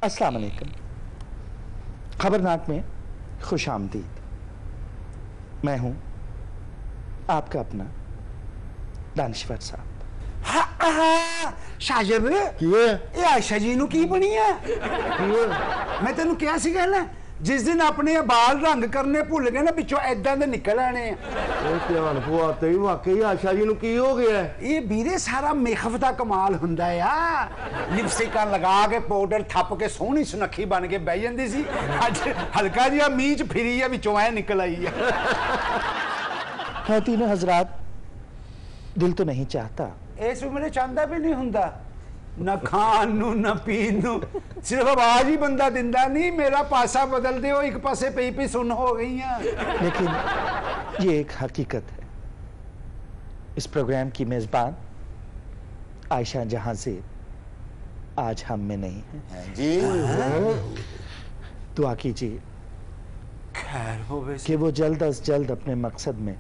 अस्सलाम वालेकुम। खबरनाक में खुश आमदीद। मैं हूं आपका अपना दानिश्वर साहब। शाजिब ये आयशा जी नू की बनी है? मैं तेन क्या सी कहना, जिस दिन अपने बाल रंग करने भुल गए ना पिछों ऐदां दे निकल आने। वाकई आयशा जी नू की हो गया? ये वीरे सारा मेकअप दा कमाल हुंदा है। लिपस्टिकां लगा के पाउडर थप के सोहनी सुनखी बन के बह जांदी सी, अज हल्का जिहा मींह च फिरी है विचों ऐ निकल आई है। तीनों हजरात, दिल तो नहीं चाहता, इस उम्र चाहता भी नहीं हुंदा, न खान नू न पीन नू, सिर्फ आवाज ही बंदा दिंदा नहीं। मेरा पासा बदल दे, एक पासे पई पई सुन हो गई हैं। लेकिन ये एक हकीकत है। इस प्रोग्राम की मेजबान आयशा जहां से आज हम में नहीं है जी। दुआ कीजिए खैर हो कि वो जल्द अज जल्द अपने मकसद में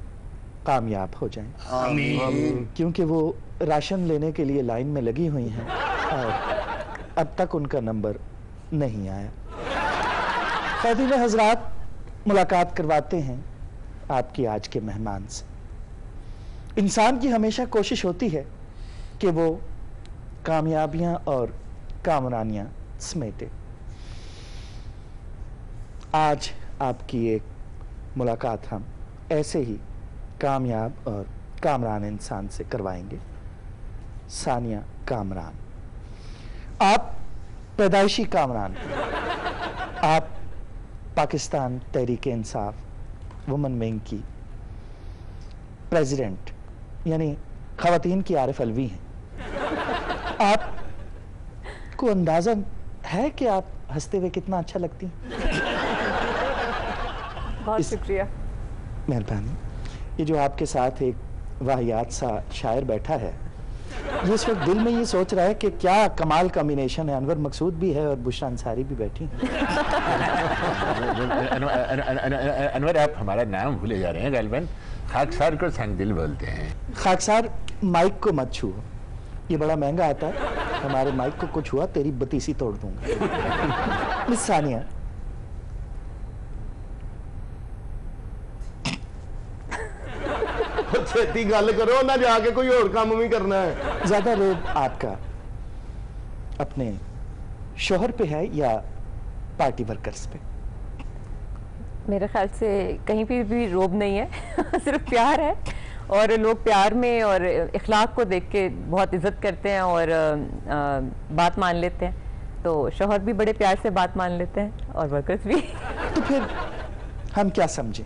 कामयाब हो जाएं। आमीन। क्योंकि वो राशन लेने के लिए लाइन में लगी हुई हैं और अब तक उनका नंबर नहीं आया। ख़ातिन हजरात, मुलाकात करवाते हैं आपकी आज के मेहमान से। इंसान की हमेशा कोशिश होती है कि वो कामयाबियां और कामरानियां समेटे। आज आपकी एक मुलाकात हम ऐसे ही कामयाब और कामरान इंसान से करवाएंगे। सानिया कामरान, आप पैदाइशी कामरान हैं। आप पाकिस्तान तहरीक इंसाफ वुमेन विंग की प्रेसिडेंट यानी खवातीन की आरिफ अलवी हैं। आपको अंदाजा है कि आप हंसते हुए कितना अच्छा लगती हैं? बहुत शुक्रिया। मेहरबानी। ये जो आपके साथ एक वाहियात सा शायर बैठा है, ये इस वक्त दिल में ये सोच रहा है कि क्या कमाल कॉम्बिनेशन है। अनवर मकसूद भी है और बुशरा अंसारी भी बैठी हैं। अनवर, आप हमारा नाम भूले जा रहे हैं। गैलबन खाकसार को संगदिल बोलते हैं। खाकसार, माइक को मत छुओ, ये बड़ा महंगा आता है। हमारे माइक को कुछ हुआ तेरी बतीसी तोड़ दूंगा। मिस सानिया, छेती गल करो ना, जाके कोई और काम भी करना है। ज्यादा रोब आपका अपने शोहर पे है या पार्टी वर्कर्स पे? मेरे ख्याल से कहीं भी रोब नहीं है। सिर्फ प्यार है, और लोग प्यार में और इखलाक को देख के बहुत इज्जत करते हैं और बात मान लेते हैं। तो शोहर भी बड़े प्यार से बात मान लेते हैं और वर्कर्स भी। तो फिर हम क्या समझें?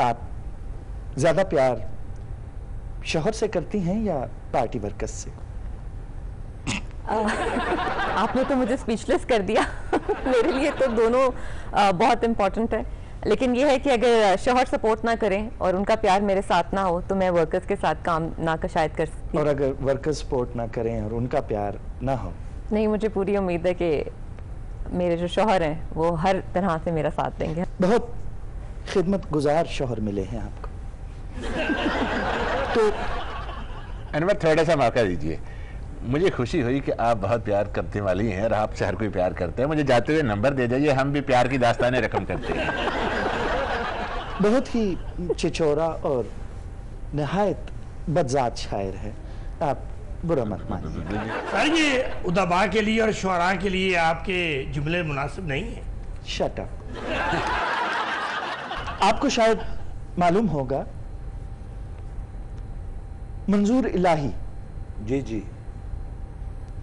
आप ज्यादा प्यार शोहर से करती हैं या पार्टी वर्कर्स से? आपने तो मुझे स्पीचलेस कर दिया। मेरे लिए तो दोनों बहुत इम्पोर्टेंट है। लेकिन यह है कि अगर शोहर सपोर्ट ना करें और उनका प्यार मेरे साथ ना हो तो मैं वर्कर्स के साथ काम ना का शायद कर सकती। और अगर वर्कर्स सपोर्ट ना करें और उनका प्यार ना हो? नहीं, मुझे पूरी उम्मीद है कि मेरे जो शोहर हैं वो हर तरह से मेरा साथ देंगे। बहुत खिदमत गुजार शोहर मिले हैं आपको। तो अनवर, थोड़ा सा मौका दीजिए। मुझे खुशी हुई कि आप बहुत प्यार करने वाली हैं और आपसे हर कोई प्यार करते हैं। मुझे जाते हुए नंबर दे दीजिए, हम भी प्यार की दास्तानें रकम करते हैं। बहुत ही चिचोरा और नहायत बदजात शायर है, आप बुरा मत मानिए। सर, ये उदबा के लिए और शुअरा के लिए आपके जुमले मुनासिब नहीं है। Shut up. आपको शायद मालूम होगा, मंजूर इलाही जी जी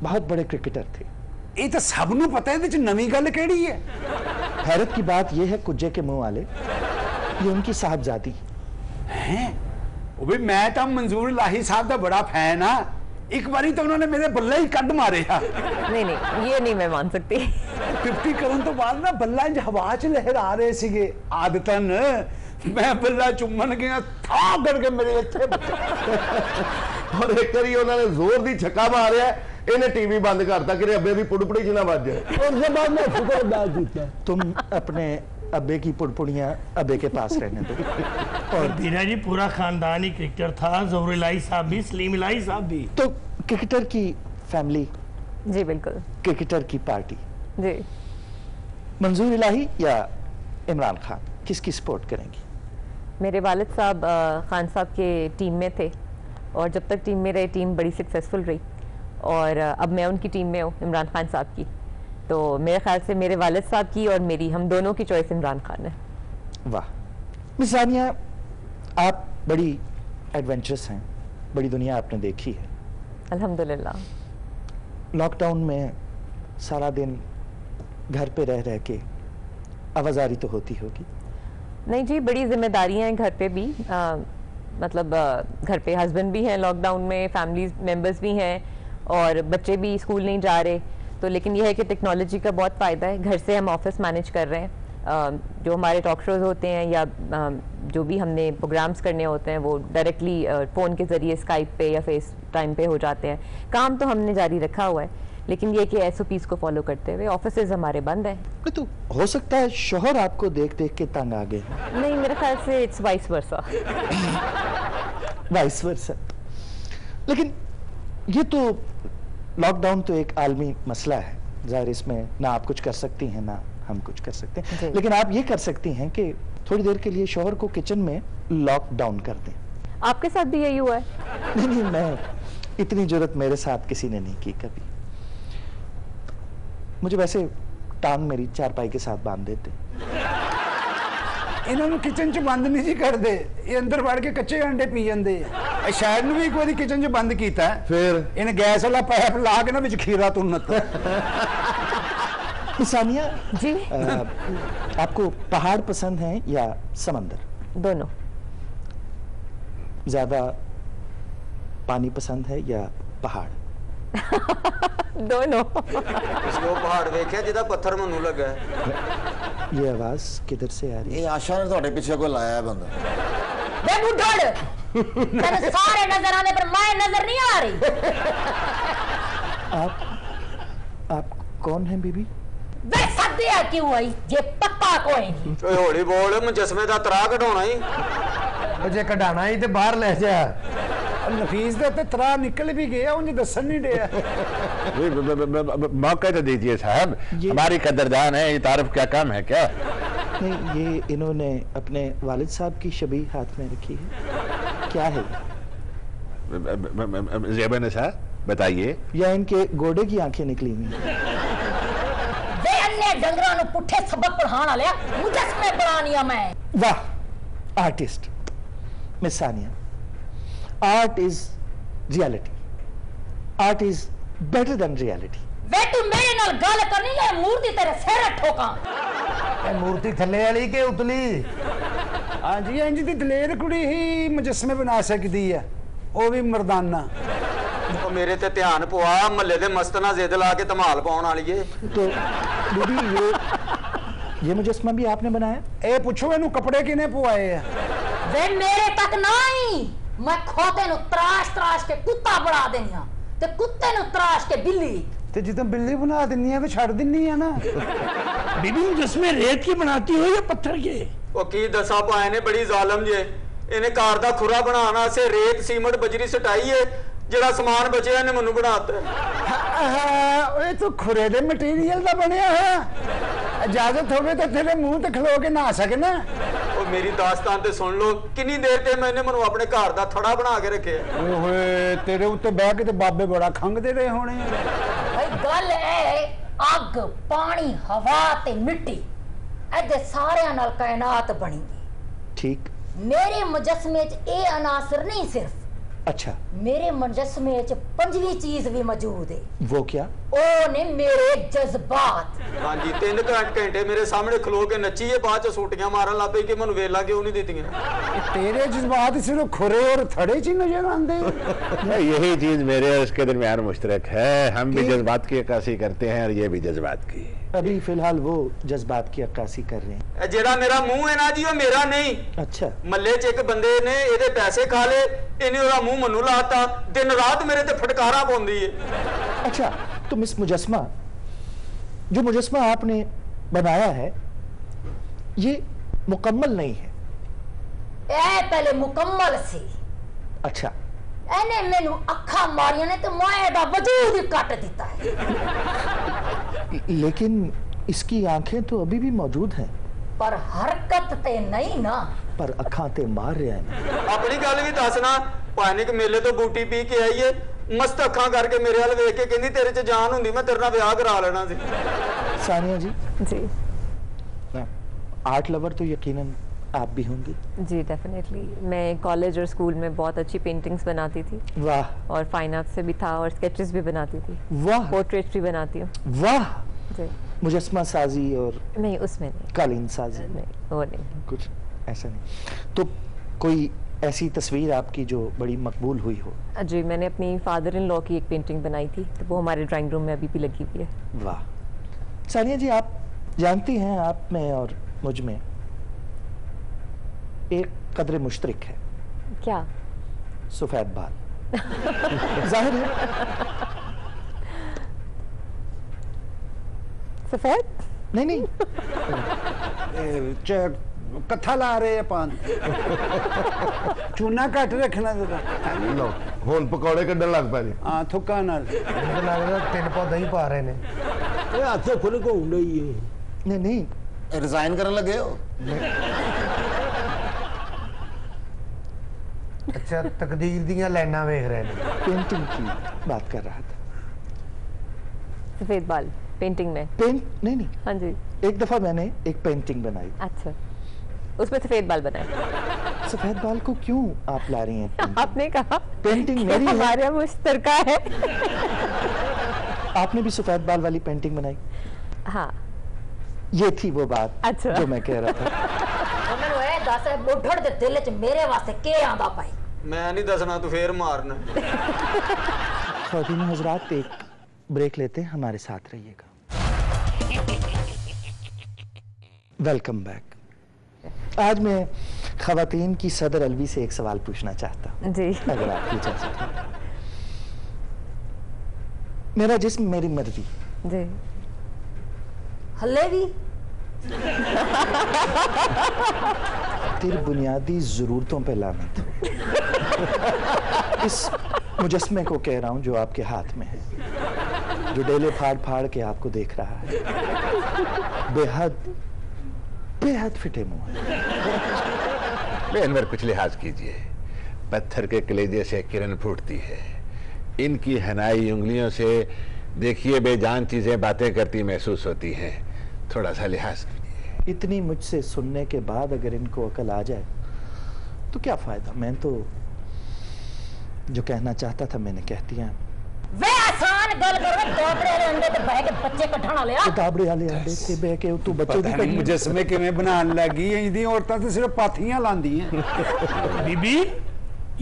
बहुत बड़े क्रिकेटर थे। ये तो सब नू पता है, नवी गल केड़ी है? हैरत की बात यह है, कुज्जे के मुंह वाले, ये उनकी साहबजादी हैं। वो भी मैं तो मंजूर इलाही साहब का बड़ा फैन हाँ। एक बारी तो उन्होंने मेरे बल्ले ही कद मारे। नहीं नहीं, ये नहीं मैं मान सकती। 50 करन तो बाद ना बल्ला इंज हवा च लहरा रहे सीगे। आदतन मैं बल्ला चुम्मन गया था करके मेरे इत्थे। और एक बारी उन्होंने जोर दी छक्का मारिया, इन्हें टीवी बंद करता कि अब्बे की पुड़पुड़ी च ना बज जाए। उसके बाद मैं शुक्र अदा किया। तुम अपने अब्बे की पुड़पुड़ियां अब्बे के पास रहने दो। और बीना जी पूरा खानदान ही क्रिकेटर था, ज़हूर इलाही साहब भी, सलीम इलाही साहब भी। तो क्रिकेटर की फैमिली जी बिल्कुल। क्रिकेटर की पार्टी, जी मंजूर इलाही या इमरान खान, किसकी सपोर्ट करेंगी? मेरे वालिद साहब खान साहब के टीम में थे और जब तक टीम में रहे टीम बड़ी सक्सेसफुल रही और अब मैं उनकी टीम में हूँ इमरान खान साहब की, तो मेरे ख्याल से मेरे वालिद साहब की और मेरी, हम दोनों की चॉइस इमरान खान है। वाह। मिस सानिया, आप बड़ी एडवेंचरस हैं, बड़ी दुनिया आपने देखी है। अल्हम्दुलिल्लाह। लॉकडाउन में सारा दिन घर पे रह रह के आवाजारी तो होती होगी? नहीं जी, बड़ी जिम्मेदारियां हैं घर पे भी, मतलब घर पे हस्बैंड भी हैं लॉकडाउन में, फैमिली मेंबर्स भी हैं और बच्चे भी स्कूल नहीं जा रहे, तो लेकिन यह है कि टेक्नोलॉजी का बहुत फ़ायदा है। घर से हम ऑफिस मैनेज कर रहे हैं, जो हमारे टॉक शोज़ होते हैं या जो भी हमने प्रोग्राम्स करने होते हैं वो डायरेक्टली फ़ोन के ज़रिए स्काइप पे या फेस टाइम पे हो जाते हैं। काम तो हमने जारी रखा हुआ है, लेकिन ये कि SOPs को फॉलो करते हुए ऑफिसेज हमारे बंद हैं। तो हो सकता है शोहर आपको देख देख के तंग आ गए। नहीं, मेरे ख्याल से it's vice versa. Vice versa. लेकिन ये तो लॉकडाउन तो एक आलमी मसला है, जाहिर इसमें ना आप कुछ कर सकती हैं ना हम कुछ कर सकते हैं, लेकिन आप ये कर सकती हैं कि थोड़ी देर के लिए शोहर को किचन में लॉकडाउन कर दें। आपके साथ भी यही हुआ है? नहीं, मैं इतनी जरूरत मेरे साथ किसी ने नहीं की कभी। मुझे वैसे टांग मेरी चारपाई के साथ बांध देते। इन्होंने किचन च बंद नहीं जी करते, ये अंदर वड़ के कच्चे अंडे पी जाते। शायद भी एक बार किचन च बंद किया है, फिर इन्हें गैस वाला पाइप ला के ना विच खीरा तुन्नत। सानिया जी, आपको पहाड़ पसंद है या समंदर? दोनों। ज्यादा पानी पसंद है या पहाड़? दोनों। इसको पहाड़ देखिया जिदा पत्थर मनु लगा है। ये आवाज किधर से आ रही है? ਇਹ ਆਸ਼ਾ ਨੇ ਤੁਹਾਡੇ ਪਿੱਛੇ ਕੋਈ ਲਾਇਆ ਹੈ ਬੰਦਾ। वे बुढ़ड़ तेरे सारे नजर आने पर मैं नजर नहीं आ रही। आप कौन हैं बीबी? वे सद्या क्यों आई जे पक्का कोई नहीं। ਓਏ ਹੌਲੀ ਬੋਲ, ਮੁਜਸਮੇ ਦਾ ਤਰਾ ਕਢਾਉਣਾ ਹੀ। ਜੇ ਕਢਾਣਾ ਹੀ ਤੇ ਬਾਹਰ ਲੈ ਜਾ। नफीस दे ते तरा निकल भी गया, उन्हें दसन नहीं दिया। मौका तो दीजिए साहब, हमारी कदरदान है, ये तारीफ क्या कम है क्या? नहीं, ये इन्होंने अपने वालिद साहब की शबी हाथ में रखी है, क्या है? ज़ेबा निसा बताइए। या इनके गोडे की आंखें निकली हुई? वे अन्य डंगरा नु पुठे सबक पढ़ाना लिया, मुजस्मे बनानिया मैं। वाह, artist miss Sania. Art is reality. Art is better than reality. वे तू मेरे नाल गल करनी है, मूर्ति तेरे सिर ठोका। मूर्ति थले वाली के उतली? हाँ जी, इंज दी दलेर कुड़ी ही मुजस्मे बना सकती है, वो भी मर्दाना। ਉਹ ਮੇਰੇ ਤੇ ਧਿਆਨ ਪਵਾ, ਮਹੱਲੇ ਦੇ ਮਸਤ ਨਾਲ ਜ਼ਿੱਦ ਲਾ ਕੇ ਧਮਾਲ ਪਾਉਣ ਵਾਲੀ ਏ। तो बीबी ये मुजस्मा भी आपने बनाया? ए पूछो इन्हू कपड़े किने पवाए है? वे मेरे तक नहीं, मैं खोते नु त्राश त्राश के कुत्ता बना देनिया ते कुत्ते नु त्राश के बिल्ली। ते जितना बिल्ली बना दिनी है वे छड़ दिनी है ना। बीबी मुजस्मे रेत की बनाती हो या पत्थर के? ਉਹ ਕੀ ਦਸਾਂ ਪਾਏ ਨੇ, ਬੜੀ ਜ਼ਾਲਮ ਜੇ। ਇਹਨੇ ਕਾਰ ਦਾ ਖੁਰਾ ਬਣਾਉਣ ਵਾਸਤੇ ਰੇਤ ਸੀਮਟ ਬਜਰੀ ਸਟਾਈ ਏ, ਜਿਹੜਾ ਸਮਾਨ ਬਚਿਆ ਇਹਨੇ ਮੈਨੂੰ ਬਣਾਤਾ। ਓਏ ਤੂੰ ਖੁਰੇ ਦੇ ਮਟੀਰੀਅਲ ਦਾ ਬਣਿਆ ਹੈ। ਇਜਾਜ਼ਤ ਹੋਵੇ ਤਾਂ ਤੇਰੇ ਮੂੰਹ ਤੇ ਖਲੋ ਕੇ ਨਹਾ ਸਕੇ ਨਾ। ਉਹ ਮੇਰੀ ਦਾਸਤਾਨ ਤੇ ਸੁਣ ਲਓ, ਕਿੰਨੀ ਦੇਰ ਤੇ ਮੈਨੇ ਮੈਨੂੰ ਆਪਣੇ ਘਰ ਦਾ ਥੜਾ ਬਣਾ ਕੇ ਰੱਖਿਆ। ਓਏ ਹੋਏ, ਤੇਰੇ ਉੱਤੇ ਬਹਿ ਕੇ ਤੇ ਬਾਬੇ ਬੜਾ ਖੰਗਦੇ ਰਹੇ ਹੋਣੇ। भाई गल है अग पानी हवा ते मिट्टी, ऐदे सारे नाल कायनात बनी है। ठीक। मेरे मुजस्मे च ए अनासर नहीं, सिर्फ अच्छा, मेरे मुजस्मे च पंजवी चीज भी मौजूद है। वो क्या? ओ ने मेरे जज्बात। ਹਾਂਜੀ, 3 ਘੰਟੇ ਮੇਰੇ ਸਾਹਮਣੇ ਖਲੋ ਕੇ ਨੱਚੀ ਏ, ਬਾਅਦ ਚ ਸੂਟੀਆਂ ਮਾਰਨ ਲੱਗ ਪਈ ਕਿ ਮੈਨੂੰ ਵੇਲਾ ਕਿਉਂ ਨਹੀਂ ਦਿੱਤੀਆਂ। तेरे जज्बात सिर्फ खुरे और थड़े च ही नजर आते। यही चीज मेरे और उसके दरमियान मुश्तरक है, हम भी जज्बात की अक्कासी करते हैं और ये भी जज्बात की। अभी फिलहाल वो जज्बात की अक्कासी कर रहे हैं। ਇਹ ਜਿਹੜਾ ਮੇਰਾ ਮੂੰਹ ਹੈ ਨਾ ਜੀ, ਉਹ ਮੇਰਾ ਨਹੀਂ। अच्छा, ਮੱਲੇ 'ਚ ਇੱਕ ਬੰਦੇ ਨੇ ਇਹਦੇ ਪੈਸੇ ਖਾ ਲਏ, ਇਹਨੇ ਉਹਦਾ ਮੂੰਹ ਮੈਨੂੰ ਲਾਤਾ, ਦਿਨ ਰਾਤ ਮੇਰੇ ਤੇ ਫਟਕਾਰਾ ਪਾਉਂਦੀ ਏ। अच्छा, तो मिस मुजस्मा, जो मुजस्मा आपने बनाया है ये मुकम्मल नहीं है। ए पहले मुकम्मल सी। अच्छा, ਇਹਨੇ ਮੈਨੂੰ ਅੱਖਾਂ ਮਾਰੀਆਂ ਨੇ ਤੇ ਮੈਂ ਇਹਦਾ ਵਜੂਦ ਹੀ ਕੱਟ ਦਿੱਤਾ ਹੈ। लेकिन इसकी आंखें तो अभी भी मौजूद हैं, पर हरकत ते नहीं ना। पर अखां ते मार रहा है। ਆਪਣੀ ਗੱਲ ਵੀ ਦੱਸਣਾ। ਪਾਣੀ ਕੇ ਮੇਲੇ ਤੋਂ ਬੂਟੀ ਪੀ ਕੇ ਆਈ ਏ, ਮਸਤ ਅੱਖਾਂ ਕਰਕੇ ਮੇਰੇ ਵੱਲ ਵੇਖ ਕੇ ਕਹਿੰਦੀ ਤੇਰੇ 'ਚ ਜਾਨ ਹੁੰਦੀ ਮੈਂ ਤੇਰੇ ਨਾਲ ਵਿਆਹ ਕਰਾ ਲੈਣਾ ਸੀ। सानिया जी, जी आर्ट लवर तो यकीनन आप भी होंगी। जी डेफिनेटली। मैं कॉलेज और स्कूल में बहुत अच्छी पेंटिंग्स बनाती थी वाह और फाइन आर्ट से भी था और स्केचेस भी बनाती थी, वाह पोर्ट्रेट्स भी बनाती हूँ। वाह, जी मुजस्मा साजी और नहीं, उसमें नहीं, कालीन साजी, नहीं वो नहीं। कुछ ऐसा नहीं। तो कोई ऐसी तस्वीर आपकी जो बड़ी मकबूल हुई हो? जी मैंने अपनी फादर इन लॉ की एक पेंटिंग बनाई थी, तो वो हमारे ड्राइंग रूम में अभी भी लगी हुई है। वाह। सानिया जी, आप जानती हैं आप में और मुझ में एक कदर मुश्तरक है, क्या? सफेद बाल। जाहिर है। सफेद? नहीं नहीं, कथा ला रहे पान चूना घट रखना जरा। ਲਓ ਹੁਣ ਪਕੌੜੇ ਕੱਢਣ ਲੱਗ ਪਏ ਜੀ। हाँ थुक्का नाल ਮੈਨੂੰ ਲੱਗਦਾ 3 ਪੌਦਾ ਹੀ ਪਾ ਰਹੇ ਨੇ। ਇਹ ਹੱਥ ਖੁੱਲ ਘੁੰਮ ਰਹੀ ਹੈ। नहीं नहीं, ਰਿਜ਼ਾਈਨ ਕਰਨ ਲੱਗੇ ਹੋ? ਅੱਛਾ ਤਕਦੀਰ ਦੀਆਂ ਲਾਈਨਾਂ ਵੇਖ ਰਹੇ ਨੇ। पेंटिंग की बात कर रहा था। सफेद बाल पेंटिंग में? पेंट नहीं नहीं, हाँ जी। एक दफा मैंने एक पेंटिंग बनाई। अच्छा, उसमें सफेद बाल बनाए? सफेद बाल को क्यों आप ला रही हैं? आपने कहा पेंटिंग मेरी है। हमारे मुश्तरका है। आपने भी सफेद बाल वाली पेंटिंग बनाई? हाँ। ये थी वो बात अच्छा। जो मैं कह रहा था। ਮੈਨੂੰ ਇਹ ਦੱਸ ਬੁੱਢੜ ਦੇ ਦਿਲ 'ਚ ਮੇਰੇ ਵਾਸਤੇ ਕੀ ਆਂਦਾ ਭਾਈ? ਮੈਂ ਨਹੀਂ ਦੱਸਣਾ, ਤੂੰ ਫੇਰ ਮਾਰਨਾ। ख़वातीन हज़रात, एक ब्रेक लेते हैं, हमारे साथ रहिएगा। Welcome back. आज मैं ख़वातीन की सदर अलवी से एक सवाल पूछना चाहता हूँ, जी अगर आपकी इजाज़त है। मेरा जिस्म मेरी मर्जी, जी ਹੱਲੇ ਵੀ तेरी बुनियादी ज़रूरतों पे लानत हो। इस मुजस्मे को कह रहा हूँ जो आपके हाथ में है, जो डेले फाड़ फाड़ के आपको देख रहा है। बेहद बेहद फिटे मुंह है। बे अनवर, कुछ लिहाज कीजिए। पत्थर के कलेजे से किरण फूटती है, इनकी हनाई उंगलियों से देखिए बेजान चीजें बातें करती महसूस होती हैं। थोड़ा सा लिहाज कीजिए। इतनी मुझसे सुनने के बाद अगर इनको अकल आ जाए तो क्या फायदा? मैं तो जो कहना चाहता था मैंने कह दिया। ਵੇ ਆਸਾਨ ਗੱਲ ਕਰ ਵੇ ਦੋਬੜੇ ਦੇ ਅੰਡੇ ਤੇ ਬਹਿ ਕੇ ਬੱਚੇ ਕੱਢਣ ਵਾਲਿਆ। किताबड़े वाले अंडे से बह के तू बच्चों की कहीं मुजस्मे किवें बनान लगी इंदी औरतां तो सिर्फ पाथियां लांदी हैं। बीबी,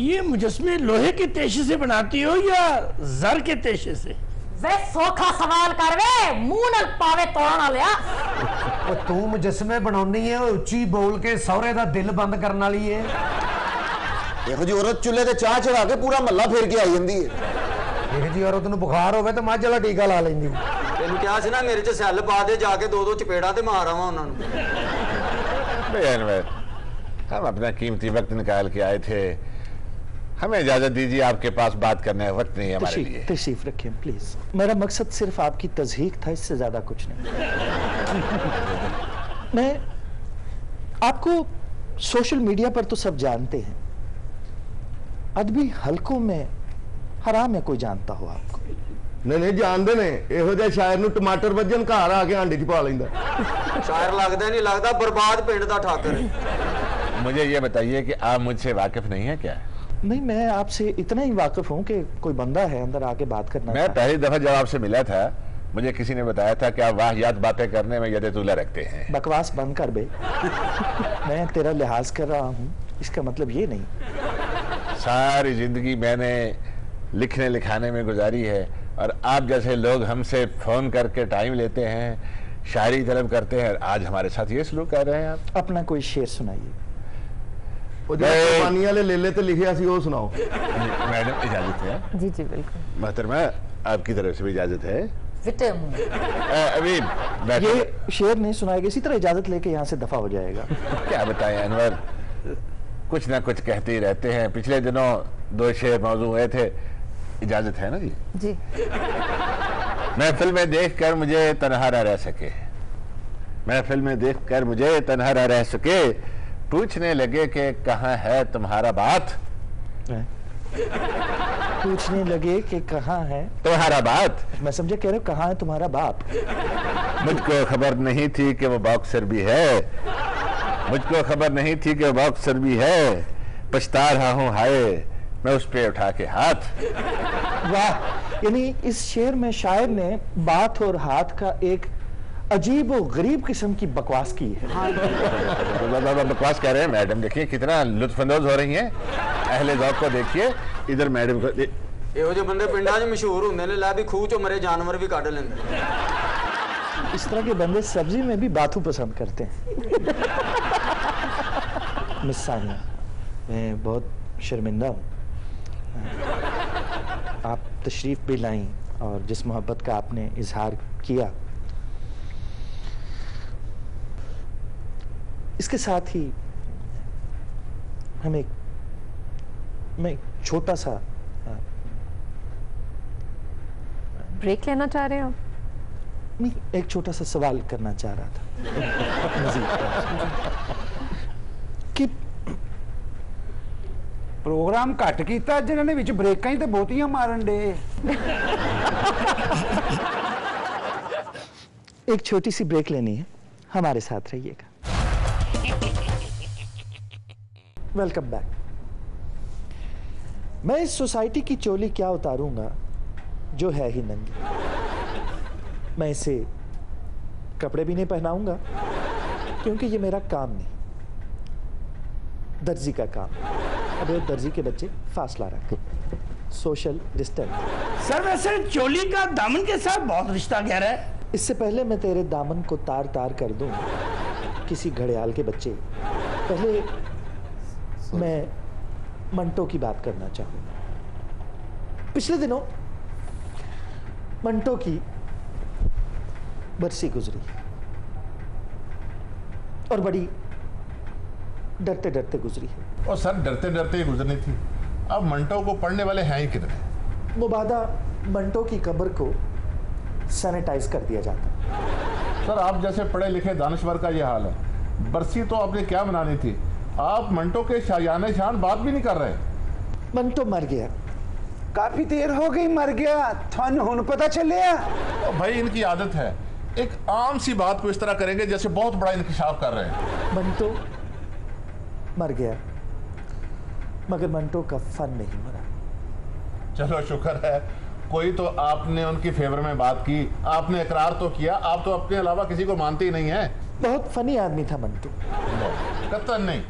ये मुजस्मे लोहे के तेशे से बनाती हो या जर के तेशे से? ਵੇ ਸੌਖਾ ਸਵਾਲ ਕਰ ਵੇ ਮੂੰਹ ਨਾਲ ਪਾਵੇ ਤੋੜਨ ਵਾਲਿਆ। ਉਹ ਤੂੰ ਮੁਜੱਸਮੇ ਬਣਾਉਣੀ ਹੈ, ਉਹ ਉੱਚੀ ਬੋਲ ਕੇ ਸਹੁਰੇ ਦਾ ਦਿਲ ਬੰਦ ਕਰਨ ਵਾਲੀ ਹੈ। ਇਹੋ ਜਿਹੀ ਔਰਤ ਚੁੱਲ੍ਹੇ ਤੇ ਚਾਹ ਚੜਾ ਕੇ ਪੂਰਾ ਮਹੱਲਾ ਫੇਰ ਕੇ ਆਈ ਜਾਂਦੀ ਹੈ। ਇਹੋ ਜਿਹੀ ਔਰਤ ਨੂੰ ਬੁਖਾਰ ਹੋਵੇ ਤਾਂ ਮੱਝ ਵਾਲਾ ਟੀਕਾ ਲਾ ਲੈਂਦੀ। ਤੈਨੂੰ ਕਿਹਾ ਸੀ ਨਾ ਮੇਰੇ 'ਚ ਸੈੱਲ ਪਾ ਦੇ, ਜਾ ਕੇ 2-2 ਚਪੇੜਾਂ ਤੇ ਮਾਰ ਆਵਾਂ ਉਹਨਾਂ ਨੂੰ। बे अनवर, हम अपना कीमती वक्त निकाल के आए थे, हमें इजाजत दीजिए। आपके पास बात करने का वक्त नहीं है हमारे लिए। तशरीफ रखें प्लीज। मेरा मकसद सिर्फ आपकी तज़हीक था, इससे ज्यादा कुछ नहीं। मैं आपको सोशल मीडिया पर तो सब जानते हैं, अदबी हलकों में हराम है कोई जानता हो आपको? ਨਹੀਂ ਨਹੀਂ ਜਾਣਦੇ ਨੇ, ਇਹੋ ਜਿਹੇ ਸ਼ਾਇਰ ਨੂੰ ਟਮਾਟਰ ਵੱਜਣ ਘਰ ਆ ਕੇ ਆਂਡੇ 'ਚ ਪਾ ਲੈਂਦਾ। ਸ਼ਾਇਰ ਲੱਗਦਾ ਨਹੀਂ, ਲੱਗਦਾ ਬਰਬਾਦ ਪਿੰਡ ਦਾ ਠਾਕਰ ਹੈ। मुझे ये बताइए कि आप मुझसे वाकिफ नहीं है क्या? नहीं, मैं आपसे इतना ही वाकिफ हूँ कि कोई बंदा है अंदर आके बात करना मैं चाहता है। पहली दफा जब आपसे मिला था, मुझे किसी ने बताया था कि आप वाहियात बातें करने में यद तुला रखते हैं। बकवास बंद कर बे। मैं तेरा लिहाज कर रहा हूँ, इसका मतलब ये नहीं। सारी जिंदगी मैंने लिखने लिखाने में गुजारी है, और आप जैसे लोग हमसे फोन करके टाइम लेते हैं, शायरी तलब करते हैं, और आज हमारे साथ ये सलूक कर रहे हैं आप। अपना कोई शेर सुनाइए। ਉਹ ਜਿਹੜੇ ਕੁਰਬਾਨੀ वाले लेले ਤੇ लिखिया सी ਉਹ सुनाओ। मैडम इजाजत है? जी जी बिल्कुल। मोहतरमा, आपकी तरफ से भी इजाजत है? ਫਿੱਟੇ ਮੂੰਹ। अभी ये शेर नहीं सुनाएगा, इसी तरह इजाजत लेके यहाँ से दफा हो जाएगा। क्या बताएं अनवर, कुछ ना कुछ कहते ही रहते हैं। पिछले दिनों 2 शेर मौजूद हुए थे, इजाजत है ना जी? जी। महफिल में देखकर मुझे तन्हा न रह सके, महफिल में देखकर मुझे तन्हा न रह सके, पूछने लगे कि कहाँ है तुम्हारा बात, पूछने लगे कि कहाँ है तुम्हारा बात। मैं समझे कह रहे हो कहाँ है तुम्हारा बाप। मुझको खबर नहीं थी कि वो बॉक्सर भी है, मुझको खबर नहीं थी कि वो बॉक्सर भी है, पछता रहा हूँ हाय मैं उस पे उठा के हाथ। वाह, यानी इस शेर में शायर ने बात और हाथ का एक अजीब और गरीब किस्म की बकवास की है। बकवास कह रहे हैं मैडम, देखिए कितना लुत्फानंदोज हो रही हैं, अहले ज़ौक़ को देखिए, इधर मैडम को ਇਹੋ ਜਿਹੇ ਬੰਦੇ ਪਿੰਡਾਂ 'ਚ ਮਸ਼ਹੂਰ ਹੁੰਦੇ ਨੇ, ਲੈ ਵੀ ਖੂਹ 'ਚੋਂ ਮਰੇ ਜਾਨਵਰ ਵੀ ਕੱਢ ਲੈਂਦੇ। इस तरह के बंदे सब्जी में भी बाथू पसंद करते हैं। मिस सानिया, मैं बहुत शर्मिंदा हूँ, आप तशरीफ भी लाई और जिस मोहब्बत का आपने इजहार किया, इसके साथ ही मैं एक छोटा सा ब्रेक लेना चाह रहे हो? नहीं, एक छोटा सा सवाल करना चाह रहा था मज़ीद कि प्रोग्राम घट कीता जिन्हां ने विच ब्रेकां ही ते बहुतियां मारन डे। एक छोटी सी ब्रेक लेनी है, हमारे साथ रहिएगा। Welcome back. मैं इस सोसाइटी की चोली क्या उतारूंगा जो है ही नंगी। मैं इसे कपड़े भी नहीं पहनाऊंगा क्योंकि ये मेरा काम नहीं, दर्जी का काम। अब ये दर्जी के बच्चे फासला रखें, सोशल डिस्टेंस। सर वैसे चोली का दामन के साथ बहुत रिश्ता गहरा है। इससे पहले मैं तेरे दामन को तार तार कर दूं किसी घड़ियाल के बच्चे, पहले मैं मंटो की बात करना चाहूंगा। पिछले दिनों मंटो की बरसी गुजरी और बड़ी डरते डरते गुजरी है। और सर डरते डरते ही गुजरनी थी, अब मंटो को पढ़ने वाले हैं ही कितने। मुबादा मंटो की कब्र को सैनिटाइज कर दिया जाता। सर आप जैसे पढ़े लिखे दानश्वर का ये हाल है, बरसी तो आपने क्या मनानी थी, आप मंटो के शायाने शान बात भी नहीं कर रहे। मंटो मर गया, काफी देर हो गई मर गया, थानू हुन पता चलिया। भाई इनकी आदत है, एक आम सी बात को इस तरह करेंगे जैसे बहुत बड़ा इंकशाफ कर रहे हैं। मंटो मर गया मगर मंटो का फन नहीं मरा। चलो शुक्र है कोई तो आपने उनकी फेवर में बात की, आपने इकरार तो किया, आप तो अपने अलावा किसी को मानते ही नहीं है। बहुत फनी आदमी था मंटो। कतई नहीं,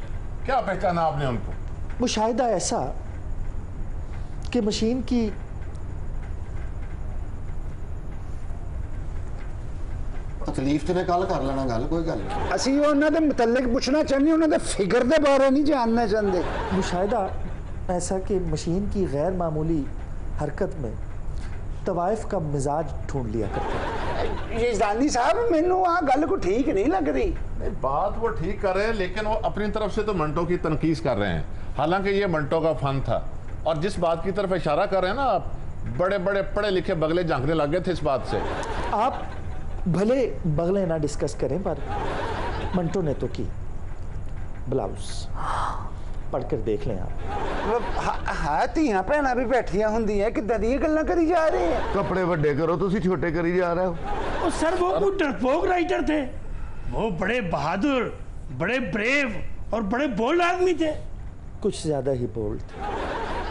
क्या पहचाना आपने उनको? मुशाहिदा ऐसा कि मशीन की तकलीफ ते गल कर लेना, गल कोई गल नहीं। ਅਸੀਂ ਉਹਨਾਂ ਦੇ ਮੁਤਲਕ ਪੁੱਛਣਾ ਚਾਹੁੰਦੇ, ਉਹਨਾਂ ਦੇ ਫਿਗਰ ਦੇ ਬਾਰੇ नहीं जानना चाहते। मुशाहिदा ऐसा कि मशीन की गैर मामूली हरकत में तवाइफ का मिजाज ढूंढ लिया करते। ये जानी साहब मैनू आ गल को ठीक नहीं लग रही। नहीं, बात वो ठीक कर रहे हैं लेकिन वो अपनी तरफ से तो मंटो की तनकीस कर रहे हैं, हालांकि ये मंटो का फन था। और जिस बात की तरफ इशारा कर रहे हैं ना आप, बड़े बड़े पढ़े लिखे बगले झांकने लग गए थे इस बात से। आप भले बगले ना डिस्कस करें पर मंटो ने तो की। ब्लाउज पढ़कर देख लें आप। हाँ ਧੀਆਂ ਭੈਣਾਂ भी बैठिया ਹੁੰਦੀਆਂ किद्दां ਦੀਆਂ ਗੱਲਾਂ करी जा रहे हैं। कपड़े वड्डे करो, तुसी छोटे करी जा रहे हो। और सर वो कोई डरपोक राइटर थे, वो बड़े बहादुर, बड़े ब्रेव और बड़े बोल्ड आदमी थे। कुछ ज्यादा ही बोल्ड थे।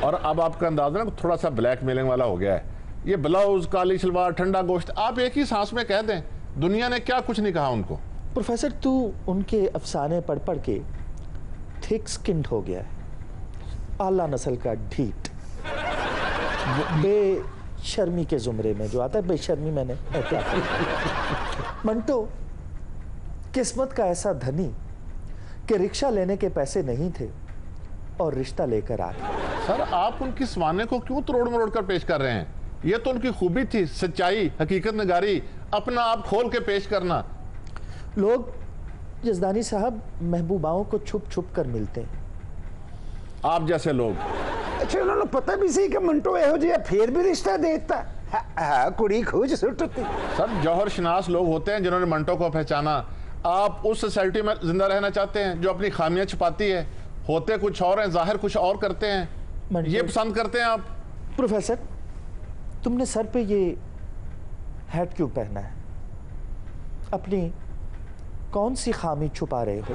और अब आपका अंदाजा ना थोड़ा सा ब्लैकमेलिंग वाला हो गया है। ये ब्लाउज, काली सलवार, ठंडा गोश्त, आप एक ही सांस में कह दें, दुनिया ने क्या कुछ नहीं कहा उनको। प्रोफेसर तू उनके अफसाने पढ़ पढ़ के थिक स्किन्ड हो गया है, आला नस्ल का ढीठ। बेशर्मी के जुमरे में जो आता है, बेशर्मी मैंने मंटो किस्मत का ऐसा धनी कि रिक्शा लेने के पैसे नहीं थे और रिश्ता लेकर आ गए। सर आप उनकी सवाने को क्यों तोड़ मरोड़ कर पेश कर रहे हैं? ये तो उनकी खूबी थी, सच्चाई, हकीकत नगारी, अपना आप खोल के पेश करना। लोग यजदानी साहब महबूबाओं को छुप छुप कर मिलते हैं। आप जैसे लोग। अच्छा उन्होंने पता भी सी कि मंटो एहो जिहा फिर भी रिश्ता देता कुड़ी खोज सुटती। सब जौहर शनास लोग होते हैं जिन्होंने मंटो को पहचाना। आप उस सोसाइटी में जिंदा रहना चाहते हैं जो अपनी खामियां छुपाती है? होते कुछ और हैं, जाहिर कुछ और करते हैं, ये पसंद करते हैं आप? प्रोफेसर, तुमने सर पे ये हैट क्यों पहना है? अपनी कौन सी खामी छुपा रहे हो?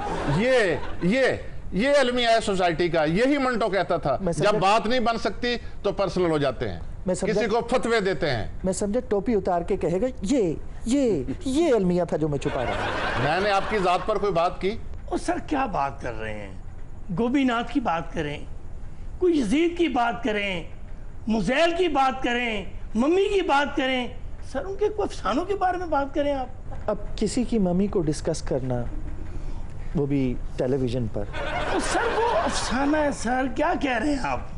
ये अलमिया है सोसाइटी का। यही मंटो कहता था, जब बात नहीं बन सकती तो पर्सनल हो जाते हैं, किसी को फतवे देते हैं। मैं समझा टोपी उतार के कहेगा ये अलमिया था जो मैं छुपा रहा हूं। मैंने आपकी जात पर कोई बात की? और सर क्या बात कर रहे हैं? गोपीनाथ की बात करें, कोई यजीद की बात करें, मुज़ैल की बात करें, मम्मी की बात करें, सर उनके कोई अफसानों के बारे में बात करें आप। अब किसी की मम्मी को डिस्कस करना, वो भी टेलीविजन पर। तो सर वो अफसाना है सर, क्या कह रहे हैं आप?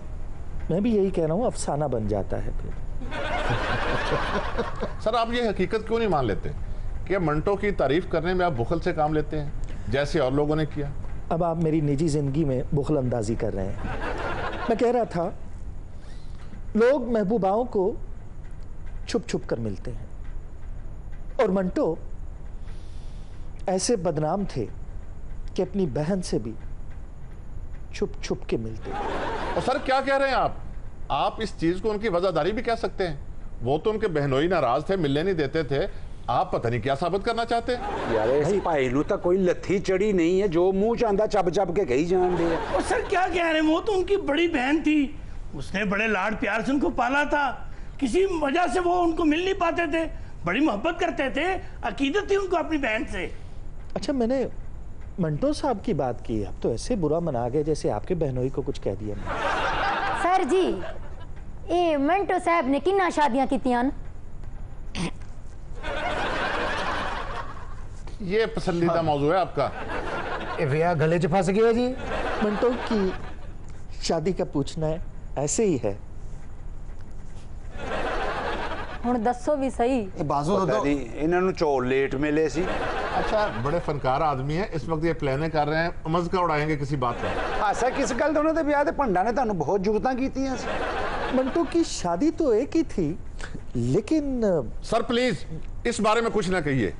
मैं भी यही कह रहा हूँ, अफसाना बन जाता है फिर। सर आप ये हकीकत क्यों नहीं मान लेते कि मंटो की तारीफ करने में आप बुखल से काम लेते हैं जैसे और लोगों ने किया? अब आप मेरी निजी जिंदगी में बुखल अंदाजी कर रहे हैं। मैं कह रहा था, लोग महबूबाओं को छुप छुप कर मिलते हैं और मंटो ऐसे बदनाम थे कि अपनी बहन से भी छुप छुप के मिलते हैं। और सर क्या कह रहे हैं आप इस चीज को उनकी वजहदारी भी कह सकते हैं। वो तो उनके बहनोई नाराज थे, मिलने नहीं देते थे, आप पता नहीं क्या साबित करना चाहते हैं। यार इस भाई नू तो कोई लथी चढ़ी नहीं है, जो मुंह चांदा चब चब के कही जान दे। और सर क्या कह रहे हैं, वो तो उनकी बड़ी बहन थी, उसने बड़े लाड प्यार से उनको पाला था, किसी वजह से वो उनको मिल नहीं पाते थे, बड़ी मोहब्बत करते थे, अकीदत थी उनको अपनी बहन से। अच्छा मैंने मंटो साहब की बात की, आप तो ऐसे बुरा मना गए जैसे आपके बहनोई को कुछ कह दिया। सर जी ये मंटो साहब ने किन्ना शादियां कीतियां? ये पसंदीदा मौजू है आपका। विआह गले च फंस गया जी। मंटो की शादी का पूछना है, ऐसे ही है। हुण दसो भी सही। बाजू पता नहीं इन्होंने चौल लेट मिले सी। अच्छा बड़े फनकार आदमी है, इस वक्त ये प्लाने कर रहे हैं, मज़का उड़ाएंगे किसी बात पर। हासा किस गल दोनों दे ब्याह दे भंडा ने तुहानू बहुत जुगतां कीतियां सी। मंटो की शादी तो एक ही थी, लेकिन सर प्लीज इस बारे में कुछ ना कहिए।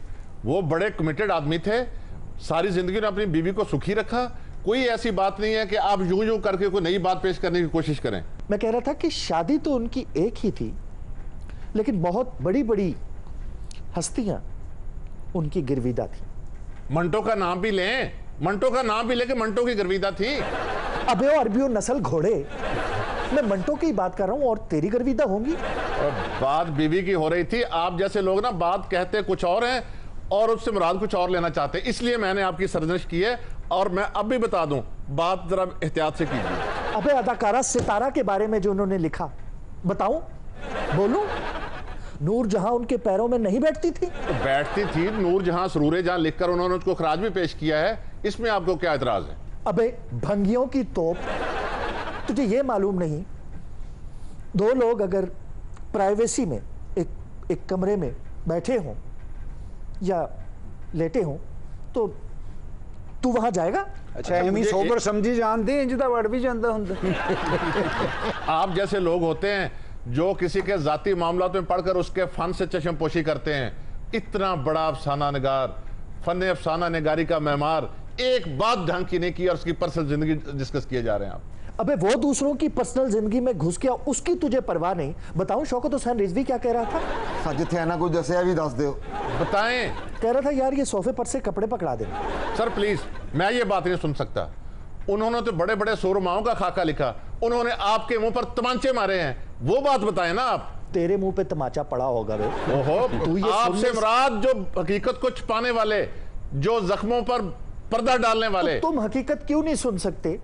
वो बड़े कमिटेड आदमी थे, सारी जिंदगी ने अपनी बीवी को सुखी रखा। कोई ऐसी बात नहीं है कि आप यूं यूं करके कोई नई बात पेश करने की कोशिश करें। मैं कह रहा था कि शादी तो उनकी एक ही थी, लेकिन बहुत बड़ी बड़ी हस्तियां उनकी गिरविदा थी। मंटो का नाम भी लें, मंटो का नाम भी लेके मंटो की गिरविदा थी। अबे अरबियो नस्ल घोड़े, मैं मंटो की बात कर रहा हूं और तेरी गिरविदा होंगी। और बात बीवी की हो रही थी, आप जैसे लोग ना बात कहते कुछ और हैं और उससे मुराद कुछ और लेना चाहते, इसलिए मैंने आपकी सरजनिश की है। और मैं अब भी बता दूं, बात जरा एहतियात से कीजिए। अबे अदाकारा सितारा के बारे में जो उन्होंने लिखा, बताऊं, बोलूं? नूर जहां उनके पैरों में नहीं बैठती थी? तो बैठती थी, नूर जहां सरूरे जहां लिखकर उन्होंने उसको खराज भी पेश किया है, इसमें आपको क्या एतराज है? अबे भंगियों की तोप, तुझे ये मालूम नहीं, दो लोग अगर प्राइवेसी में एक कमरे में बैठे हों या लेटे हों तो तू वहां जाएगा? अच्छा एमी सोबर समझी जानते हैं जिदा वर्ड भी जानता हुंदा। आप जैसे लोग होते हैं जो किसी के जाती मामलात में पढ़कर उसके फन से चश्मपोशी करते हैं। इतना बड़ा अफसाना निगार, फन अफसाना निगारी का मेहमार, एक बात ढंग की नहीं की और उसकी पर्सनल जिंदगी डिस्कस किए जा रहे हैं आप। अबे वो दूसरों की पर्सनल जिंदगी में घुस गया, उसकी तुझे परवाह नहीं। बताऊं शौकत हुसैन रिजवी क्या कह रहा था? सच थे ना कुछ दसिया भी दस दो। बताएं। कह रहा था यार ये सोफे पर से कपड़े पकड़ा दे। सर प्लीज, मैं ये बात नहीं सुन सकता। उन्होंने तो बड़े बड़े सूरमाओं का खाका लिखा, उन्होंने आपके मुंह पर तमांचे मारे हैं, वो बात बताएं ना आप। तेरे मुंह पे तमाचा पड़ा होगा वे। ओहो, आपसे मुराद जो हकीकत को छुपाने वाले, जो जख्मों पर पर्दा डालने वाले। तो तुम हकीकत क्यों नहीं सुन सकते?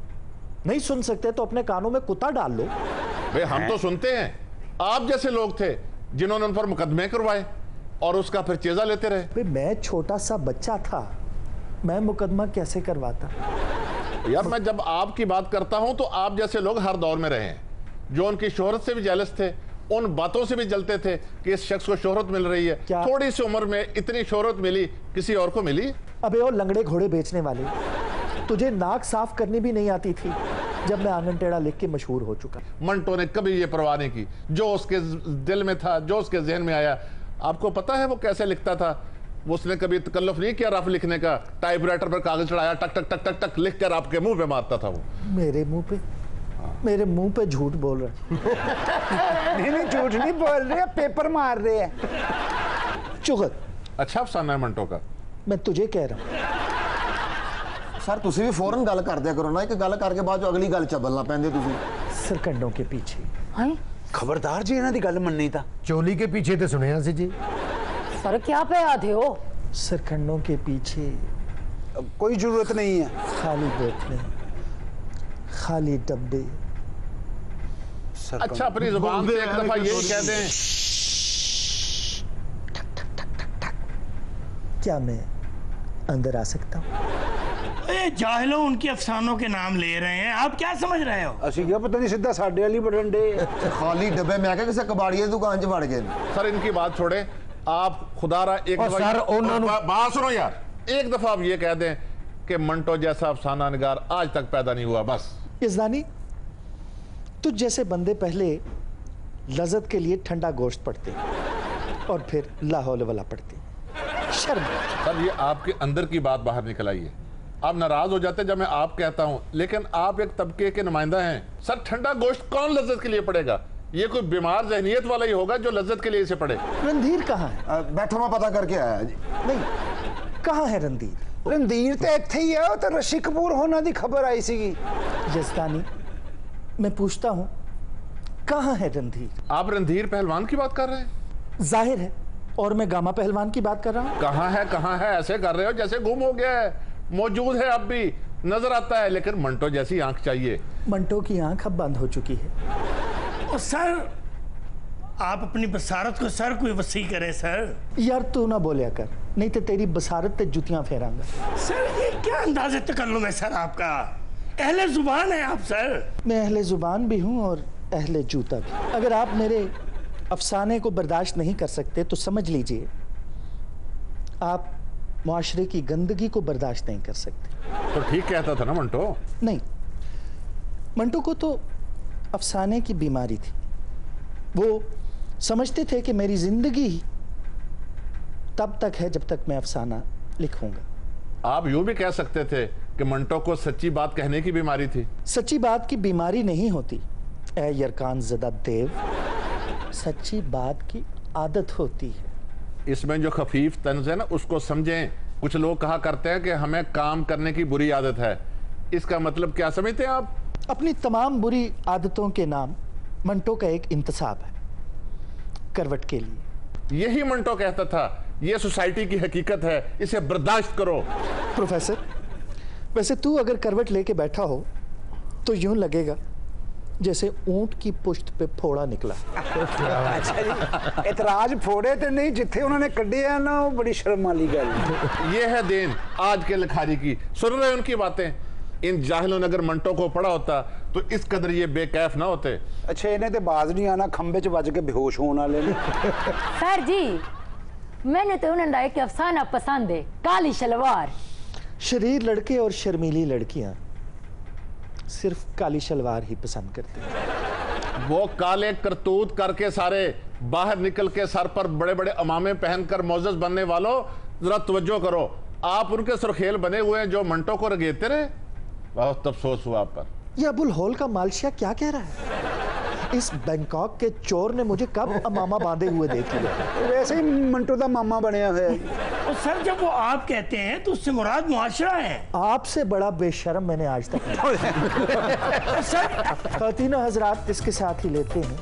नहीं सुन सकते तो अपने कानों में कुत्ता डाल लो। भाई हम तो सुनते हैं। आप जैसे लोग थे जिन्होंने उन पर मुकदमे करवाए और उसका फिर चेजा लेते रहे। भाई मैं छोटा सा बच्चा था, मैं मुकदमा कैसे करवाता? यार मैं जब आपकी बात करता हूं तो आप जैसे लोग हर दौर में रहे हैं, जो उनकी शोहरत से भी जेलस थे, उन बातों से भी जलते थे कि इस शख्स को शोहरत मिल रही है। थोड़ी सी उम्र में इतनी शोहरत मिली, किसी और को मिली? अबे और लंगड़े घोड़े बेचने वाले, तुझे नाक साफ करनी भी नहीं आती थी, जब मैं आंगन टेढ़ा लिख के मशहूर हो चुका। मंटो ने कभी ये परवाह नहीं की, जो उसके दिल में था, जो उसके जहन में आया। आपको पता है वो कैसे लिखता था? उसने कभी तकल्लुफ नहीं किया रफ लिखने का। टाइपराइटर पर कागज चढ़ाया, टक टक टक टक टक लिख कर आपके मुंह पे मारता था वो। मेरे मुंह पे? मेरे मुंह पे झूठ बोल रहे नहीं झूठ नहीं बोल रहे, पेपर मार रहे हैं। चुगत। अच्छा अफसाना है मंटो का। मैं तुझे कह रहा हूँ सर तुसी भी फौरन गल कर दिया करो ना, एक गल करके बाद अगली गल चबलना पैंदे तुसी। सरकंडों के पीछे। हैं खबरदार जी इन्हां दी गल मननी ता। चोली के पीछे तो सुने सी जी। सर क्या पे आते हो? सरकंडों के पीछे कोई जरूरत नहीं है। खाली बोतलें, खाली डब्बे। अच्छा अपनी जुबान से एक दफा यही कह दें, क्या मैं अंदर आ सकता हूँ? जाहिलो उनके अफसानों के नाम ले रहे हैं, आप क्या समझ रहे हो? असि क्या पता नहीं, सीधा साडे वाली बरंडे खाली डब्बे में आके किसी कबाड़िए की दुकान च वड़ गए। सर इनकी बात छोड़े, आप खुदारा एक और सर, बात सुनो यार, एक दफा आप ये कह दें कि मंटो जैसा अफसाना निगार आज तक पैदा नहीं हुआ। बस इज़दानी, तुझ जैसे बंदे पहले लज्जत के लिए ठंडा गोश्त पड़ते और फिर लाहौल वाला पड़ते। शर्म। सर ये आपके अंदर की बात बाहर निकल आई है। आप नाराज हो जाते जब मैं आप कहता हूं, लेकिन आप एक तबके के नुमाइंदा हैं। सर ठंडा गोश्त कौन लज्जत के लिए पड़ेगा? ये कोई बीमार जहनियत वाला ही होगा जो लज्जत के लिए इसे पड़े। रणधीर कहाँ है? बैठो मैं पता करके आया जी। नहीं, कहाँ है रणधीर? रणधीर तो इत्थे ही है, तो ऋषि कपूर होना दी खबर आई सी। जस्तानी, मैं पूछता हूँ कहाँ है रणधीर? आप रणधीर पहलवान की बात कर रहे हैं? जाहिर है, और मैं गामा पहलवान की बात कर रहा हूँ। कहाँ है ऐसे कर रहे हो जैसे गुम हो गया है। मौजूद है, अब भी नजर आता है, लेकिन मंटो जैसी आंख चाहिए। मंटो की आंख अब बंद हो चुकी है। और सर आप अपनी बसारत को सर कोई वसी करें सर। यार तू ना बोलिया कर, नहीं तो तेरी बसारत ते जुतियां फेरांगा। सर ये क्या अंदाज़े तकल्लुम है सर आपका? अहले जुबान है आप सर। मैं अहले जुबान भी हूँ और अहले जूता भी। अगर आप मेरे अफसाने को बर्दाश्त नहीं कर सकते तो समझ लीजिए आप मुआशरे की गंदगी को बर्दाश्त नहीं कर सकते। तो ठीक कहता था ना मंटो? नहीं, मंटो को तो अफसाने की बीमारी थी। वो समझते थे कि मेरी जिंदगी ही तब तक है जब तक मैं अफसाना लिखूंगा। आप यूं भी कह सकते थे कि मंटो को सच्ची बात कहने की बीमारी थी। सच्ची बात की बीमारी नहीं होती ए यरकान ज़दा देव, सच्ची बात की आदत होती है। इसमें जो खफीफ तंज है ना उसको समझें। कुछ लोग कहा करते हैं कि हमें काम करने की बुरी आदत है। इसका मतलब क्या समझते हैं आप? अपनी तमाम बुरी आदतों के नाम मंटो का एक इंतसाब है करवट के लिए। यही मंटो कहता था, ये सोसाइटी की हकीकत है, इसे बर्दाश्त करो। प्रोफेसर, वैसे तू अगर करवट लेके बैठा हो तो यूं लगेगा जैसे ऊंट की पुश्त पे फोड़ा निकला। अच्छा जी, इतराज फोड़े तो नहीं, जिथे उन्होंने कड्ढे है ना वो बड़ी शर्म वाली गल। ये है देन आज के लिखारी की। सुन रहे उनकी बातें? इन जाहिलों ने अगर मंटो को पढ़ा होता तो इस कदर ये बेकैफ ना होते। अच्छा इन्हें तो बाज नहीं आना, खंबे च बज के बेहोश होने वाले ने। सर जी मैंने तो उन्हें एक अफसाना पसंद है, काली शलवार। शरीर लड़के और शर्मीली लड़कियां सिर्फ काली शलवार ही पसंद करते हैं। वो काले करतूत करके सारे बाहर निकल के सर पर बड़े बड़े अमामे पहनकर मोजस बनने वालों जरा तवज्जो करो। आप उनके सुरखेल बने हुए हैं जो मंटो को रगेते रहे। बहुत अफसोस हुआ आप पर। ये अबुल हॉल का मालशिया क्या कह रहा है? इस बैंकॉक के चोर ने मुझे कब अमामा बांधे हुए देख लिया? वैसे ही मंटो का मामा बनया हुआ है। और सर जब वो आप कहते हैं तो उससे मुराद मुआशरा है। आपसे बड़ा बेशर्म मैंने आज तक नहीं। सर खातीनो हजरात इसके साथ ही लेते हैं।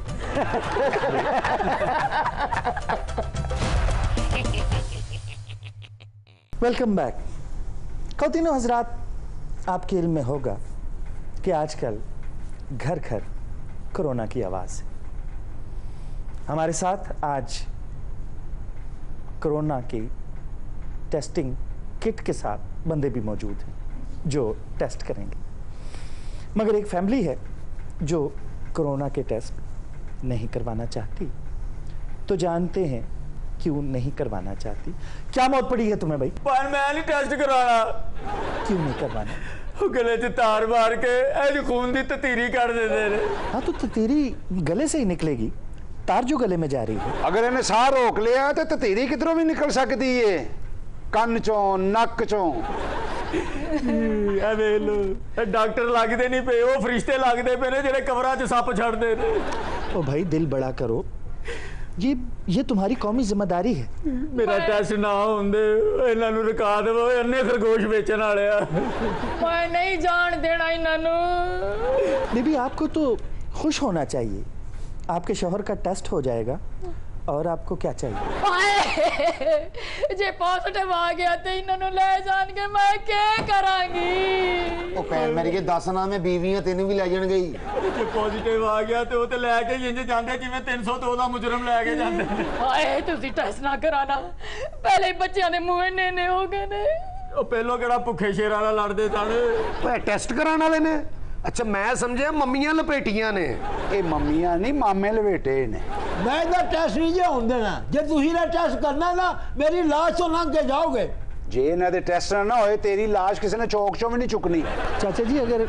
Welcome back. खातीनो हजरात, आपके इल्म में होगा कि आजकल घर घर कोरोना की आवाज़ है। हमारे साथ आज कोरोना की टेस्टिंग किट के साथ बंदे भी मौजूद हैं जो टेस्ट करेंगे, मगर एक फैमिली है जो कोरोना के टेस्ट नहीं करवाना चाहती। तो जानते हैं क्यों नहीं करवाना चाहती। क्या मौत पड़ी है तुम्हें भाई? पर मैं नहीं टेस्ट कराना। क्यों नहीं करवाना? गले च तार मार के ऐ खून दी ततीरी कर देते ने। हाँ तो ततीरी गले से ही निकलेगी, तार जो गले में जा रही है। अगर इन्हें साह रोक लिया तो ततीरी किधरों भी निकल सकती है, कन्न चों नक चों। डॉक्टर लगते नहीं पे, वो फरिश्ते लगते पे ने जेडे कबरां च सप छड़दे ने। ओ भाई दिल बड़ा करो, ये तुम्हारी कौमी जिम्मेदारी है। मेरा टेस्ट ना होंदे इन्हां नूं रखा देवो, अन्ने खरगोश बेचण वाले आ। मैं नहीं जान देना इन्हां नूं। बीबी आपको तो खुश होना चाहिए, आपके शौहर का टेस्ट हो जाएगा। और आपको क्या चाहिए? जे पॉजिटिव आ गया तो इन्होंने ले जान के मैं क्या करांगी? ओ भैन मेरी के 10 ना मैं बीवियां तेन भी ले जान गई। जे पॉजिटिव आ गया तो ते लेके इंज जांदे जिवें 302 दा मुजरम लेके जांदे। हाय तुसी टेस्ट ना कराना, पहले बच्चों दे मुंह ने हो गए ने। ओ पहलो केड़ा भुखे शेरां नाल लड़दे सन, ओए टेस्ट कराने वाले ने। अच्छा मैं समझिया मम्मियां लपेटियां ने। ये मम्मियां नहीं मामे लपेटे ने। मैं इधर टेस्ट नहीं जे होने देना, जे तुसी ना टेस्ट करना ना मेरी लाश तो लंघ के जाओगे। जे इन्हां दे टेस्ट ना होए तेरी लाश किसी ने चौक चों भी नहीं चुकनी। चाचा जी अगर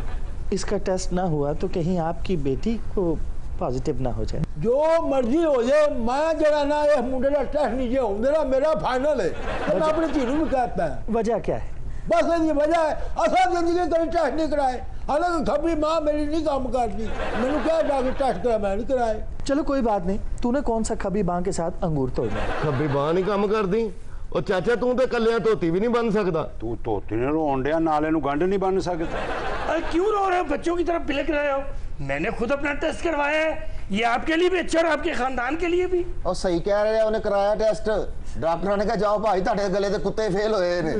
इसका टेस्ट ना हुआ तो कहीं आपकी बेटी को पॉजिटिव ना हो जाए। जो मर्जी हो जाए, मैं जरा ना ये मुंडे का टेस्ट नहीं जे होने देना, मेरा फाइनल है। मैं अपनी धीरू भी कहता है। वजह क्या है? बस ये वजह है, असा जिंदगी कभी टेस्ट नहीं कराए। हालांकि खबी माँ मेरी नहीं काम करती, मैंने क्या जाके टेस्ट करा, मैं नहीं कराए। चलो कोई बात नहीं, तूने कौन सा खबी बां के साथ अंगूर तोड़ना? खब्बी बां नहीं काम करदी। ओ चाचा तू तो कलिया धोती भी नहीं बन सकता। तू धोती ने रोन दिया, नाले नू गंढ नहीं बन सकता। अरे क्यों रो रहे हो, बच्चों की तरफ बिलक रहे हो? मैंने खुद अपना टेस्ट करवाया है, ये आपके लिए भी अच्छा और आपके खानदान के लिए भी। और सही कह रहे हैं, उन्हें कराया टेस्ट। डॉक्टर ने कहा जाओ भाई ਤੁਹਾਡੇ गले ਦੇ कुत्ते फेल होए ने।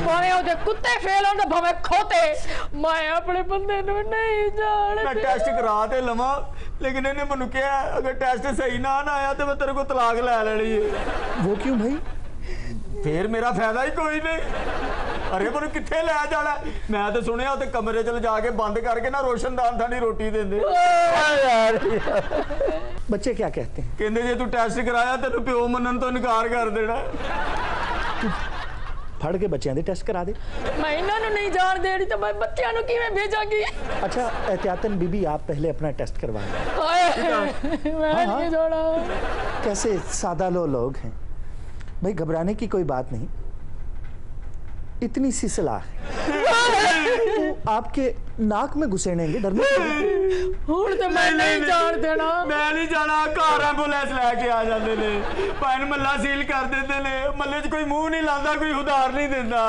भावे ओदे कुत्ते फेल होंदे भावे खोते, मैं अपने बंदे नू नहीं जानदी। मैं टेस्ट करा ते लवां, लेकिन इन्हें मैनू कहा अगर टेस्ट सही ना आया तो मैं तेरे को तलाक ले लेनी है। वो क्यों भाई? फिर मेरा फायदा ही कोई नहीं। अरे मैनू कित्थे ले जाना? मैं तो सुनिया उत्ते कमरे च जाके बंद करके ना रोशनदान थानी रोटी देंदे। यार बच्चे क्या कहते हैं? कहंदे जे तू टेस्ट कराया तेनू प्यो मनन तो इनकार कर देना। फड़ के बच्चों दे टेस्ट करा दे। मैं इन्होंने नहीं जान देनी तो मैं बच्चों को किवें भेजांगी? अच्छा एहतियातन बीबी आप पहले अपना टेस्ट करवा लें। मैं नहीं जाना। कैसे सादा लोग हैं भाई, घबराने की कोई बात नहीं, इतनी सी सलाह है। आपके नाक में घुसेड़ेंगे, डरने हुण तो मैं नहीं जान देना। मैं नहीं जाना, घर एंबुलेंस लेके आ जाते ने, भाई महला सील कर देते ने, महल्ले च कोई मुंह नहीं लाता, कोई उधार नहीं देता।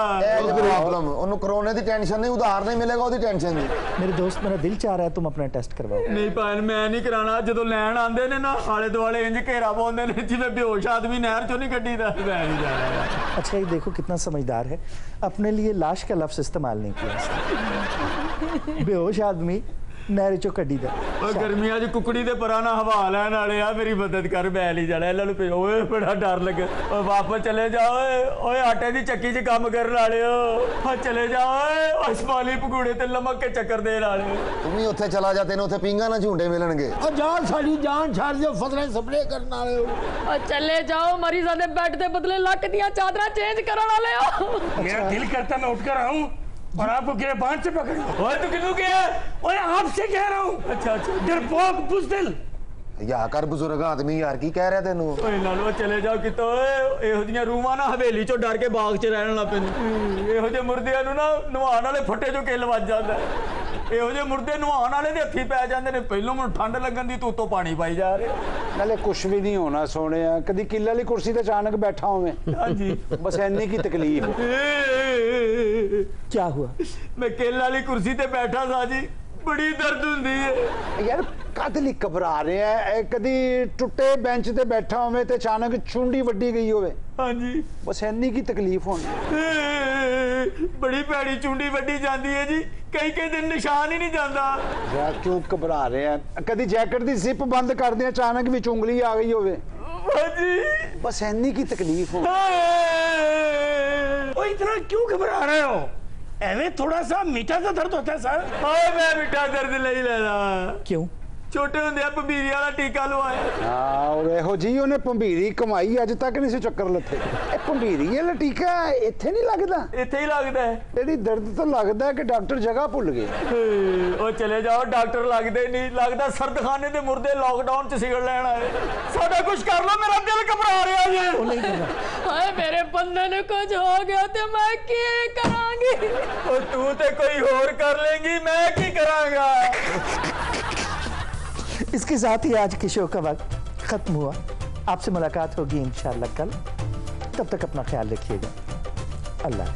प्रॉब्लम ओनू कोरोना दी टेंशन नहीं, उधार नहीं मिलेगा ओदी टेंशन दी। मेरे दोस्त मेरा दिल चाह रहा है तुम अपना टेस्ट करवाओ। नहीं भाई मैं नहीं कराना, जो लैन आंदे ने ना आले दुआले इंज घेरा पाउंदे ने जिवें बेहोश आदमी नहर चों नहीं कड्डीदा। मैं नहीं जाना। अच्छा ये देखो कितना समझदार है, अपने लिए लाश का लफ्ज इस्तेमाल नहीं किया। बेहोश आदमी नहर चो कड्डी दा। गर्मियां च कुकड़ी दे परा ना हवा लैन वाले आ, मेरी मदद कर, मैं नहीं जाना। इन्हां नूं पिओ ओए बड़ा डर लगे। ओए वापस चले जाओ, ओए आटे दी चक्की च काम करन वाले हो, चले जाओ ओए स्माली पकौड़े ते लमक के चक्कर देण वाले हो। तुम ही उत्थे चला जा, तेनों उत्थे पिंगा ना झूंडे मिलणगे। और जान साडी जान छाड़ दे, फसलें स्प्रे करन वाले हो। और चले जाओ मरीजां दे बेड दे बदले लक दियां चादरां चेंज करन वाले हो। मेरा दिल करता मैं उठकर आऊं और आपको गिरबान से पकड़ लूं। ओए तू किन्नू कह? ओए आपसे कह रहा हूं। अच्छा अच्छा डरपोक बुज़दिल। या कर बुजुर्ग आदमी यार की कह रहा तेनू। ओए नालो चले जाओ कितो, ਇਹੋ ਜਿਹੀਆਂ ਰੂਹਾਂ ਨਾ ਹਵੇਲੀ ਚੋਂ ਡਰ ਕੇ ਬਾਗ 'ਚ ਰਹਿਣ ਲੱਗ ਪੈਂਦੇ। ਇਹੋ ਜਿਹੇ ਮੁਰਦਿਆਂ ਨੂੰ ਨਾ ਨਵਾਉਣ ਵਾਲੇ ਫੱਟੇ ਚੋਂ ਕਿੱਲ ਵੱਜ ਜਾਂਦਾ। ਇਹੋ ਜਿਹੇ ਮੁਰਦੇ ਨਵਾਉਣ ਵਾਲੇ ਦੇ ਹੱਥੀ ਪੈ ਜਾਂਦੇ ਨੇ। ਪਹਿਲੋਂ ਮੈਨੂੰ ਠੰਡ ਲੱਗਣ ਦੀ ਤੂੰ ਉੱਤੋਂ ਪਾਣੀ ਪਾਈ ਜਾ ਰਿਹਾ। नाले कुछ भी नहीं होना सोने, कदी किले वाली कुर्सी ते अचानक बैठा होवे। हाँ जी बस इन्नी की तकलीफ। क्या हुआ? मैं किले वाली कुर्सी ते बैठा था जी, बड़ी दर्द हुंदी है यार कद ਲਈ घबरा रहे हैं, कदी टुटे बेंच ते बैठा होवे ते अचानक चुंडी वड्डी गई होवे। हाँ जी बस इन्नी की तकलीफ होनी। बड़ी भैड़ी चुंडी वड्डी जाती है जी, कई दिन निशान ही नहीं जाता। यार क्यों घबरा रहे हैं? कदी जैकेट दी जिप बंद कर दे, अचानक विच उंगली आ गई होवे। हाँ जी बस इन्नी की तकलीफ हो। ओ इतना क्यों घबरा रहे हो? एवं थोड़ा सा मीठा सा दर्द होता है सर। हाँ मैं मीठा दर्द नहीं लेना। क्यों? ਛੋਟੇ ਹੁੰਦੇ ਭੰਬੀਰੀ ਵਾਲਾ ਟੀਕਾ ਲਵਾਇਆ। ਹਾਂ ਔਰ ਇਹੋ ਜੀ ਉਹਨੇ ਭੰਬੀਰੀ ਕਮਾਈ ਅੱਜ ਤੱਕ ਨਹੀਂ ਸੀ ਚੱਕਰ ਲੱਥੇ। ਇਹ ਭੰਬੀਰੀ ਵਾਲਾ ਟੀਕਾ ਇੱਥੇ ਨਹੀਂ ਲੱਗਦਾ? ਇੱਥੇ ਹੀ ਲੱਗਦਾ ਹੈ। ਤੇਰੀ ਦਰਦ ਤਾਂ ਲੱਗਦਾ ਹੈ ਕਿ ਡਾਕਟਰ ਜਗ੍ਹਾ ਭੁੱਲ ਗਏ। ਉਹ ਚਲੇ ਜਾਓ, ਡਾਕਟਰ ਲੱਗਦੇ ਨਹੀਂ, ਲੱਗਦਾ ਸਰਦਖਾਨੇ ਦੇ ਮੁਰਦੇ ਲਾਕਡਾਊਨ ਚ ਸਿਗੜ ਲੈਣ ਆਏ। ਸਾਡਾ ਕੁਝ ਕਰ ਲੋ, ਮੇਰਾ ਦਿਲ ਘਬਰਾ ਰਿਹਾ ਜੀ। ਉਹ नहीं करना। हाय मेरे बंदे ने कुछ हो गया तो मैं क्या करांगी? और तू तो कोई और कर लेंगी, मैं की करांगा। इसके साथ ही आज के शो का वक्त खत्म हुआ। आपसे मुलाकात होगी इंशाल्लाह कल। तब तक अपना ख्याल रखिएगा। अल्लाह।